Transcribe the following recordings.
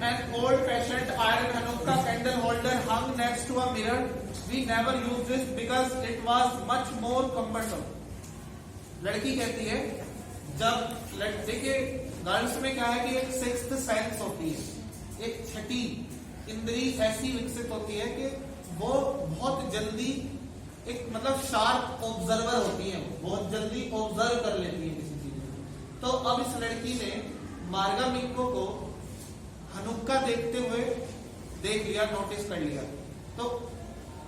an old-fashioned iron Hanukkah candle holder hung next to a mirror. We never used this because it was much more cumbersome. लड़की कहती है जब देखिए girls में क्या है कि एक सिक्स्थ सेंस होती है, एक छठी इंद्री ऐसी विकसित होती है कि वो बहुत जल्दी एक मतलब शार्प ऑब्जर्वर होती है, बहुत जल्दी ऑब्जर्व कर लेती है किसी चीज को। तो अब इस लड़की ने मार्गा मिंको को हनुक्का देखते हुए देख लिया, नोटिस कर लिया। तो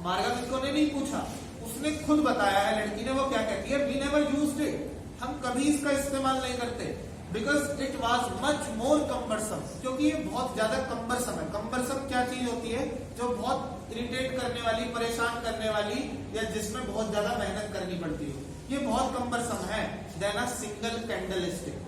मार्गा मिंको ने नहीं पूछा, उसने खुद बताया है लड़की ने। वो क्या कहती है, वी नेवर यूज्ड इट, हम कभी इसका इस्तेमाल नहीं करते, because it was much more cumbersome, क्योंकि ये बहुत ज्यादा कम्बरसम है। कम्बरसम क्या चीज होती है, जो बहुत इरिटेट करने वाली, परेशान करने वाली, या जिसमें बहुत ज्यादा मेहनत करनी पड़ती है, ये बहुत कम्बरसम है than a single candlestick.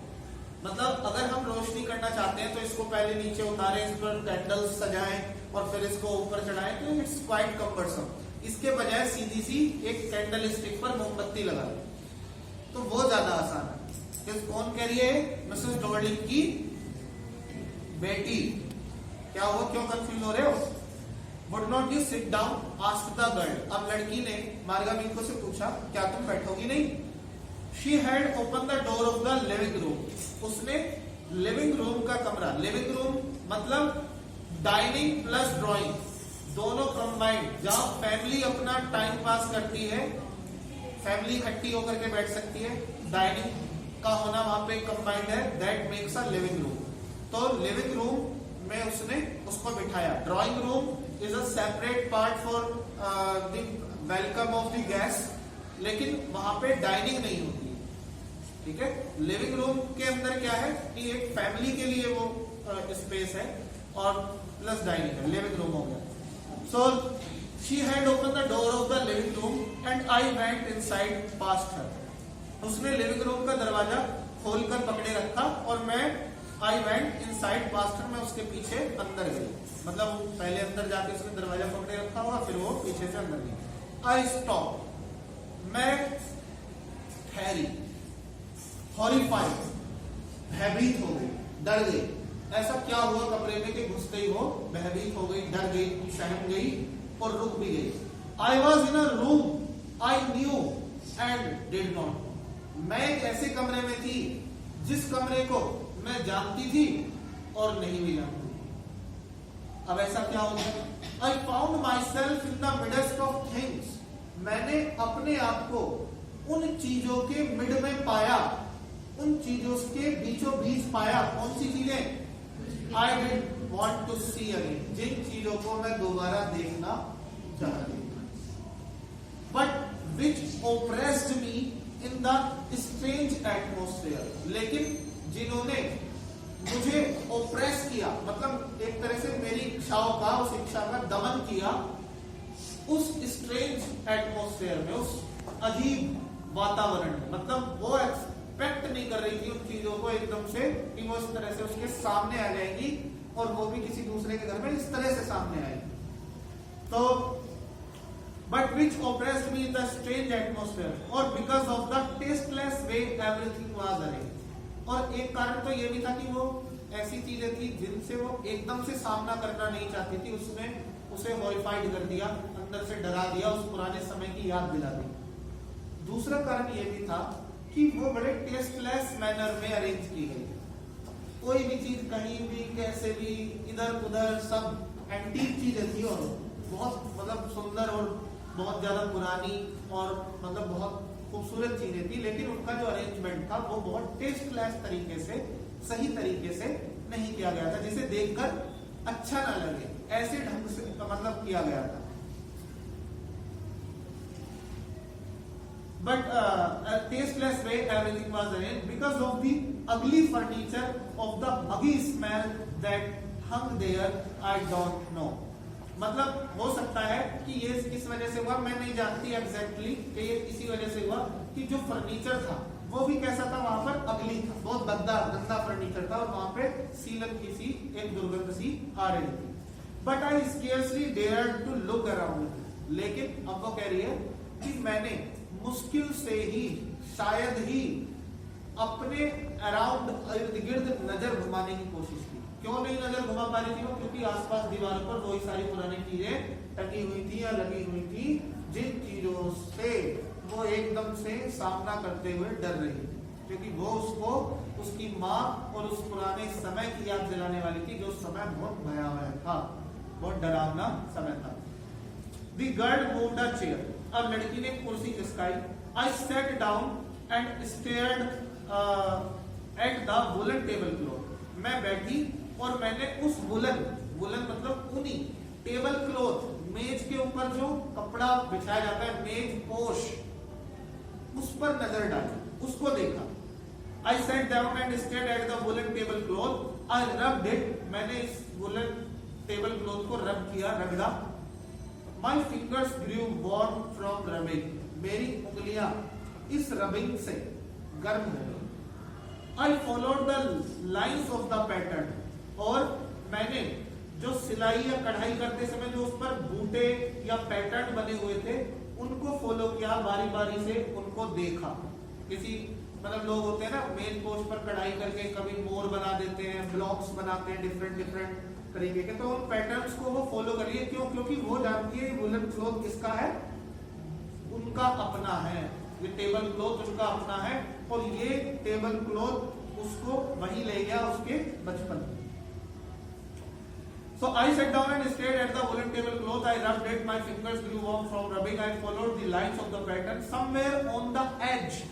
मतलब अगर हम रोशनी करना चाहते हैं तो इसको पहले नीचे उतारें, इस पर कैंडल्स सजाएं और फिर इसको ऊपर चढ़ाएं, तो इट्स क्वाइट कम्बरसम। इसके बजाय सीधी सी एक कैंडल स्टिक पर मोमबत्ती लगा दें तो वो ज्यादा आसान है। कौन कह रही है, मिसेस डॉर्लिंग की बेटी। क्या हुआ, क्यों कंफ्यूज हो रहे हो? Would not you sit down, asked the girl. अब लड़की ने मार्गा मिंको से पूछा, क्या तुम बैठोगी नहीं? She had open the door of the living room. उसने लिविंग रूम का कमरा, लिविंग रूम मतलब डाइनिंग प्लस ड्राइंग दोनों कंबाइंड, जहां फैमिली अपना टाइम पास करती है, फैमिली इकट्ठी होकर के बैठ सकती है, डाइनिंग का होना वहां पे कंबाइंड है, that makes a living room. तो लिविंग रूम में उसने उसको बिठाया। Drawing room is a separate part for the welcome of the guest, लेकिन वहां पे डाइनिंग नहीं होती, ठीक है। लिविंग रूम के अंदर क्या है कि एक फैमिली के लिए वो स्पेस है और प्लस डाइनिंग है, लिविंग रूम हो गया। So she had open the door of the living room and I went inside past her. उसने लिविंग रूम का दरवाजा खोलकर पकड़े रखा और मैं आई वेंट इनसाइड पास्ट हर, मैं उसके पीछे अंदर गई। मतलब पहले अंदर जाके उसने दरवाजा पकड़े रखा हुआ, फिर वो पीछे से अंदर गई। आई स्टॉप, मैं ठहरी। हॉरिफाइड, भयभीत हो गई, डर गई। ऐसा क्या हुआ कमरे में कि घुसते ही वो भयभीत हो गई, डर गई, सहम गई और रुक भी गई। I was in a room I knew and did not. मैं एक ऐसे कमरे में थी जिस कमरे को मैं जानती थी और नहीं भी जानती थी। अब ऐसा क्या हो गया, I found my self in the midst of things. मैंने अपने आप को उन चीजों के मिड में पाया, उन चीजों के बीचों बीच पाया। कौन सी चीजें? I did want to see again, जिन चीजों को मैं दोबारा देखना चाहती थी। But which oppressed me in the strange atmosphere, लेकिन जिन्होंने मुझे ओप्रेस किया, मतलब एक तरह से मेरी इच्छाओं का, उस इच्छा का दमन किया, उस स्ट्रेंज एटमोस्फेयर में, उस अजीब वातावरण में। मतलब वो एक्सपेक्ट नहीं कर रही थी उन चीजों को एकदम से कि वो इस तरह से उसके सामने आ जाएंगी और वो भी किसी दूसरे के घर में इस तरह से सामने आएगी। तो but which oppressed me in the strange atmosphere और because of the tasteless way everything was arranged. और एक कारण तो ये भी था कि वो ऐसी चीजें थी जिनसे वो एकदम से सामना करना नहीं चाहती थी, उसने उसे हॉरिफाइड कर दिया, अंदर से डरा दिया, उस पुराने समय की याद दिला दी। दूसरा कारण ये भी था कि वो बड़े टेस्टलेस मैनर में अरेंज की गई। कोई भी चीज कहीं भी कैसे भी इधर उधर सब एंटीक चीजें थी और बहुत मतलब सुंदर और बहुत ज्यादा पुरानी और मतलब बहुत खूबसूरत चीजें थी, लेकिन उनका जो अरेंजमेंट था वो बहुत टेस्टलेस तरीके से, सही तरीके से नहीं किया गया था, जिसे देखकर अच्छा ना लगे, ऐसे ढंग से मतलब किया गया था। But a tasteless way everything was arranged because of the ugly furniture of the muggy smell that hung there. I don't know. मतलब हो सकता है कि ये किस वजह से हुआ, मैं नहीं जानती एग्जैक्टली कि ये इसी वजह से हुआ कि जो फर्नीचर था वो भी कैसा था, वहां पर अगली था, बहुत गंदा फर्नीचर था और वहां पे सीलन की सी एक दुर्गंध सी आ रही थी। But I scarcely dared to look around. लेकिन अब वो कह रही है कि मैंने मुश्किल से ही, शायद ही अपने अराउंड इर्द गिर्द नजर घुमाने की कोशिश की। क्यों नहीं नजर घुमा पा रही थी वो? क्योंकि आसपास दीवारों पर वही सारी पुरानी चीजें टंगी हुई थी या लगी हुई थी जिन चीजों से वो एकदम से सामना करते हुए डर रही थी, क्योंकि वो उसको उसकी माँ और उस पुराने समय की याद दिलाने वाली थी जो समय बहुत भयावह था, बहुत डरावना समय था। The girl moved a chair. अब लड़की ने कुर्सी खिसकाई। I sat down and stared at the woolen tablecloth. मैं बैठी और मैंने उस वुलन मतलब ऊनी टेबल क्लॉथ, मेज के ऊपर जो कपड़ा बिछाया जाता है, मेज पोश, उस पर नजर डाली, उसको देखा। I sat down and stared at the woolen tablecloth. I rubbed it. मैंने इस वुलन टेबल क्लॉथ को रब किया, रगड़ा। My fingers grew warm from rubbing. मेरी उंगलियां इस रबिंग से गर्म हो गई। I followed the lines of the pattern. और मैंने जो सिलाई या कढ़ाई करते समय जो उस पर बूटे या पैटर्न बने हुए थे उनको फॉलो किया, बारी बारी से उनको देखा। किसी मतलब लोग होते हैं ना मेन पोस्ट पर कढ़ाई करके कभी मोर बना देते हैं, ब्लॉक्स बनाते हैं डिफरेंट तरीके के, तो उन पैटर्न्स को वो फॉलो करिए। क्यों? क्योंकि वो जानती है वुलन क्लॉथ किसका है, उनका अपना है, ये टेबल क्लॉथ उनका अपना है और ये टेबल क्लॉथ उसको वही ले गया उसके बचपन में। So I sat down and stared at the woolen tablecloth. I rubbed it. My fingers grew warm from rubbing. I followed the lines of the pattern. Somewhere on the edge,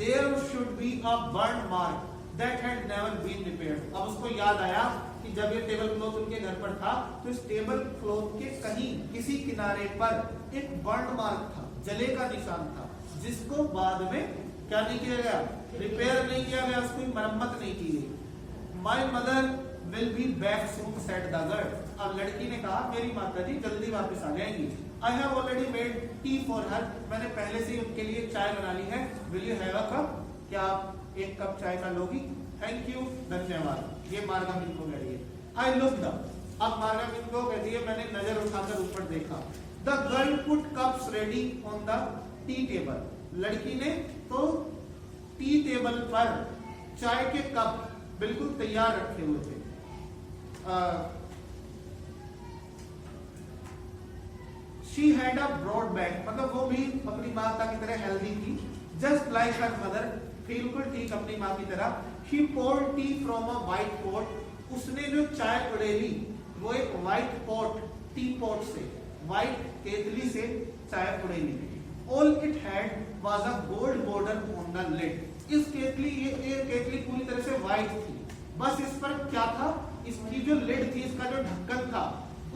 there should be a burn mark that had never been repaired. अब उसको याद आया कि जब ये table cloth उनके घर पर था तो इस टेबल क्लॉथ के कहीं किसी किनारे पर एक बर्न मार्क था, जले का निशान था, जिसको बाद में क्या नहीं किया गया, रिपेयर नहीं किया गया, उसकी मरम्मत नहीं की गई। My mother will be back soon, said the girl. अब लड़की ने कहा मेरी माता जी जल्दी वापस आ जाएंगी। I have already made tea for her. मैंने पहले से ही उनके लिए चाय बना ली है। Will you have a cup? क्या आप एक कप चाय का लोगी? Thank you, धन्यवाद। ये मार्गा मिनको कह रही है। I looked up. अब मार्गा मिनको कहती है मैंने नजर उठाकर ऊपर देखा। The girl put cups ready on the tea table. लड़की ने तो टी टेबल पर चाय के कप बिल्कुल तैयार रखे हुए थे। She had a broad back, मतलब वो भी अपनी माता की तरह हेल्दी थी, just like her mother, बिल्कुल ठीक अपनी माँ की तरह। She poured tea from a white pot. उसने जो चाय उड़ेली वो एक white pot, टी पॉट से, white केतली से चाय उड़ेली। All it had was a gold border on the lid. इस केतली ये केतली पूरी तरह से white थी, बस इस पर क्या था, इसकी जो लिड थी, इसका जो ढक्कन था,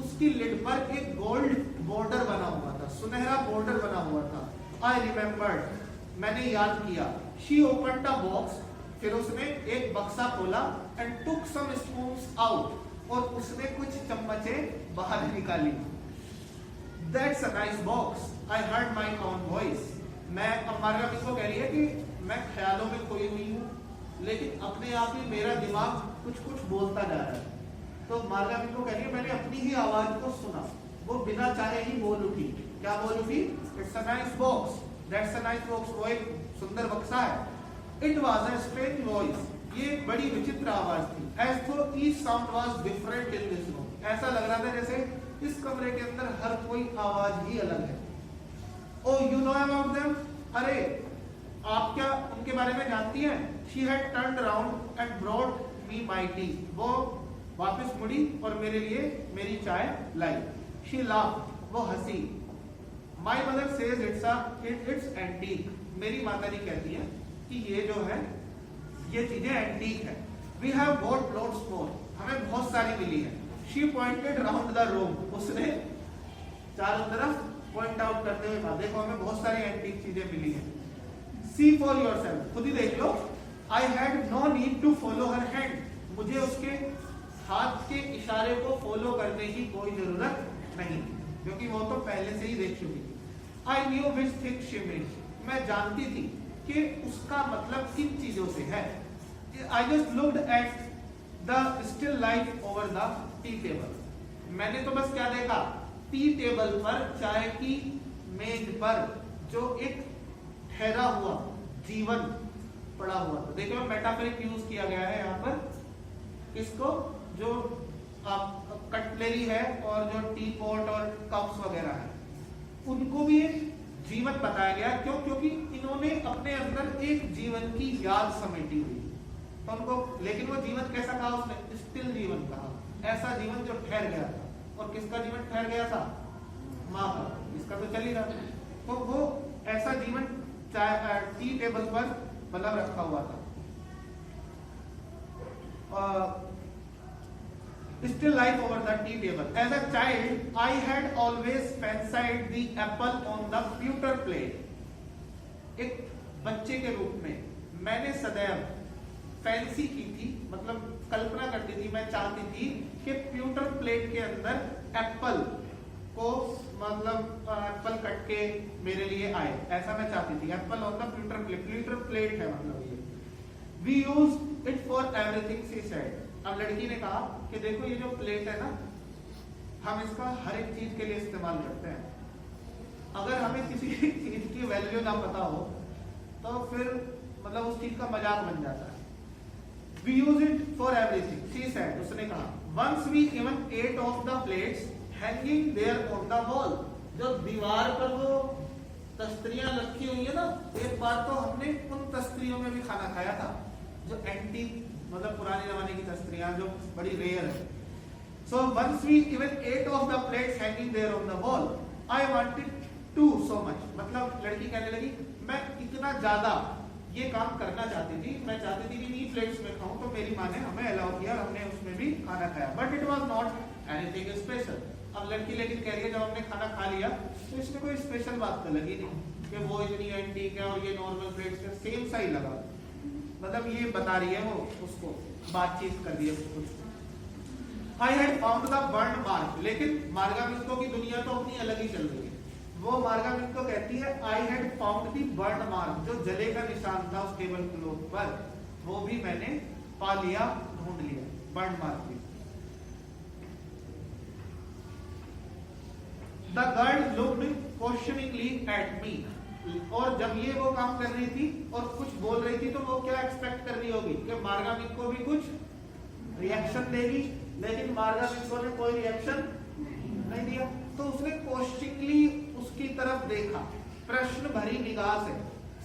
उसकी लिड पर एक गोल्ड बॉर्डर बना हुआ था, सुनहरा बॉर्डर बना हुआ था। I remembered, मैंने याद किया। She opened a box, फिर उसने एक बक्सा खोला and took some spoons out, और उसने कुछ चम्मचें बाहर निकाली। That's a nice box. I heard my own voice. मैं अब मार्गा मिनको कह रही है कि मैं ख्यालों में खोई हुई हूँ, लेकिन अपने आप ही मेरा दिमाग कुछ बोलता जा रहा है। तो मार्गा मिनको कह रही है मैंने अपनी ही आवाज को सुना, वो बिना चाहे ही बोल उठी। क्या बोल उठी? It's a nice box. That's a nice box. वो एक सुंदर बक्सा है। It was a strange voice. ये एक बड़ी विचित्र आवाज थी। As though each sound was different in this room. ऐसा लग रहा था जैसे इस कमरे के अंदर हर कोई आवाज ही अलग है। Oh, you know about them? अरे आप क्या उनके बारे में जानती हैं? She had turned around and brought me my tea. वो वापस मुड़ी और मेरे लिए मेरी चाय लाई। She laughed. वो हंसी। My mother says it's antique. मेरी माता जी कहती है कि ये जो है ये चीजें एंटीक है। We have bought lots more. हमें बहुत सारी मिली है। She pointed round the room. उसने चारों तरफ पॉइंट आउट करते हुए कहा देखो हमें बहुत सारी एंटीक चीजें मिली हैं। See for yourself. खुद ही देख लो। I had no need to follow her hand. मुझे उसके हाथ के इशारे को फॉलो करने की कोई जरूरत नहीं, क्योंकि वो तो पहले से ही देख चुकी थी। I knew which thing she meant. मैं जानती थी कि उसका मतलब किन चीजों से है। I just looked at the still light over the tea table. मैंने तो बस क्या देखा, टी टेबल पर चाय की मेज पर जो एक ठहरा हुआ जीवन पड़ा हुआ था। देखो मेटाफोरिक यूज किया गया है यहाँ पर, किसको, जो कटलेरी है और जो टी पॉट और कप्स वगैरह है, उनको भी एक जीवन बताया गया। क्यों? क्योंकि इन्होंने अपने अंदर एक जीवन की याद समेटी हुई, तो उनको, लेकिन वो जीवन कैसा कहा उसने? स्टिल जीवन कहा, ऐसा जीवन जो ठहर गया था। और किसका जीवन ठहर गया था? माँ का, इसका तो चल ही रहा। तो वो ऐसा जीवन टी टेबल पर मतलब रखा हुआ था। Still life over the tea table. As a child, I had always fancied the apple on the pewter plate. एक बच्चे के रूप में मैंने सदैव फैंसी की थी, मतलब कल्पना करती थी, मैं चाहती थी कि प्यूटर प्लेट के अंदर एप्पल को, मतलब एप्पल कट के मेरे लिए आए, ऐसा मैं चाहती थी। Apple on the pewter plate, pewter plate है मतलब ये। We use it for everything, she said. अब लड़की ने कहा कि देखो ये जो प्लेट है ना, हम इसका हर एक चीज के लिए इस्तेमाल करते हैं। अगर हमें किसी चीज की वैल्यू ना पता हो तो फिर मतलब उस चीज का मजाक बन जाता है। We use it for everything, she said. उसने कहा once we even ate off the plates hanging there on the wall. जो दीवार पर वो तस्तरियां रखी हुई है ना, एक बार तो हमने उन तस्तरियों में भी खाना खाया था, जो एंटीक मतलब पुराने जमाने की तस्तरियां जो बड़ी रेयर है। So once we even ate off the plates hanging there on the wall, I wanted to so much. मतलब लड़की कहने लगी मैं इतना ज्यादा ये काम करना चाहती थी, मैं चाहती थी कि इन्हीं प्लेट्स में खाऊं, तो मेरी माँ ने हमें अलाउ किया, हमने उसमें भी खाना खाया। But it was not anything special. अब लड़की लेकिन कह रही है जब हमने खाना खा लिया तो इसमें कोई स्पेशल बात तो लगी नहीं कि वो इतनी एंटीक है और ये नॉर्मल प्लेट्स है, सेम सा ही लगा। मतलब ये बता रही है वो उसको, बातचीत कर रही है कुछ। I had found the burnt mark, लेकिन मार्गा मित्रो की दुनिया तो अपनी अलग ही चल रही है। वो मार्गा मित्रो कहती है I had found the burnt mark, जो जले का निशान था उस टेबल क्लॉथ पर, वो भी मैंने पा लिया, ढूंढ लिया, burnt mark भी। The girl looked questioningly at me. और जब ये वो काम कर रही थी और कुछ बोल रही थी तो वो क्या एक्सपेक्ट कर रही होगी कि मार्गा मित्रो भी कुछ रिएक्शन देगी, लेकिन मार्गा मित्रो ने कोई रिएक्शन नहीं दिया। तो उसने क्वेश्चनिंगली उसकी तरफ देखा, प्रश्न भरी निगाह से,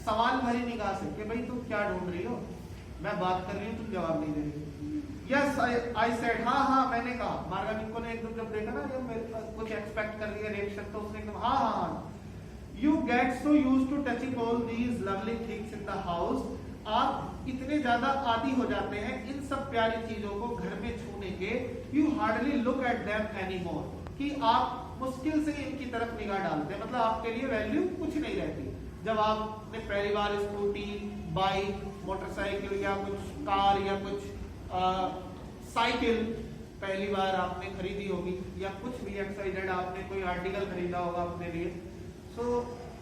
सवाल भरी निगाह से कि भाई तुम क्या ढूंढ रही हो, मैं बात कर रही हूँ तुम जवाब नहीं दे रही। यस आई सेड, हाँ हाँ मैंने कहा। मार्गा मित्रो ने एकदम जब देखा ना ये कुछ एक्सपेक्ट कर रही है रिएक्शन, तो उसने एकदम हाँ हाँ हाँ। You get so used to touching all these lovely things in the house. आप इतने ज्यादा आदी हो जाते हैं इन सब प्यारी चीजों को घर में छूने के, you hardly look at them anymore, कि आप मुश्किल से इनकी तरफ निगाह डालते हैं, मतलब आपके लिए वैल्यू कुछ नहीं रहती। जब आपने पहली बार स्कूटी, बाइक, मोटरसाइकिल या कुछ कार या कुछ साइकिल पहली बार आपने खरीदी होगी, या कुछ भी एक्साइटेड आपने कोई आर्टिकल खरीदा होगा अपने लिए, तो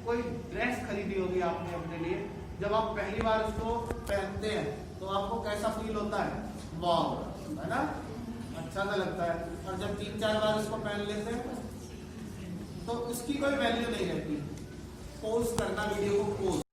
कोई ड्रेस खरीदी होगी आपने अपने लिए, जब आप पहली बार उसको पहनते हैं तो आपको कैसा फील होता है? वाव, है ना, अच्छा सा लगता है। और जब 3-4 बार उसको पहन लेते हैं तो उसकी कोई वैल्यू नहीं रहती। पोस्ट करना वीडियो को पोस्ट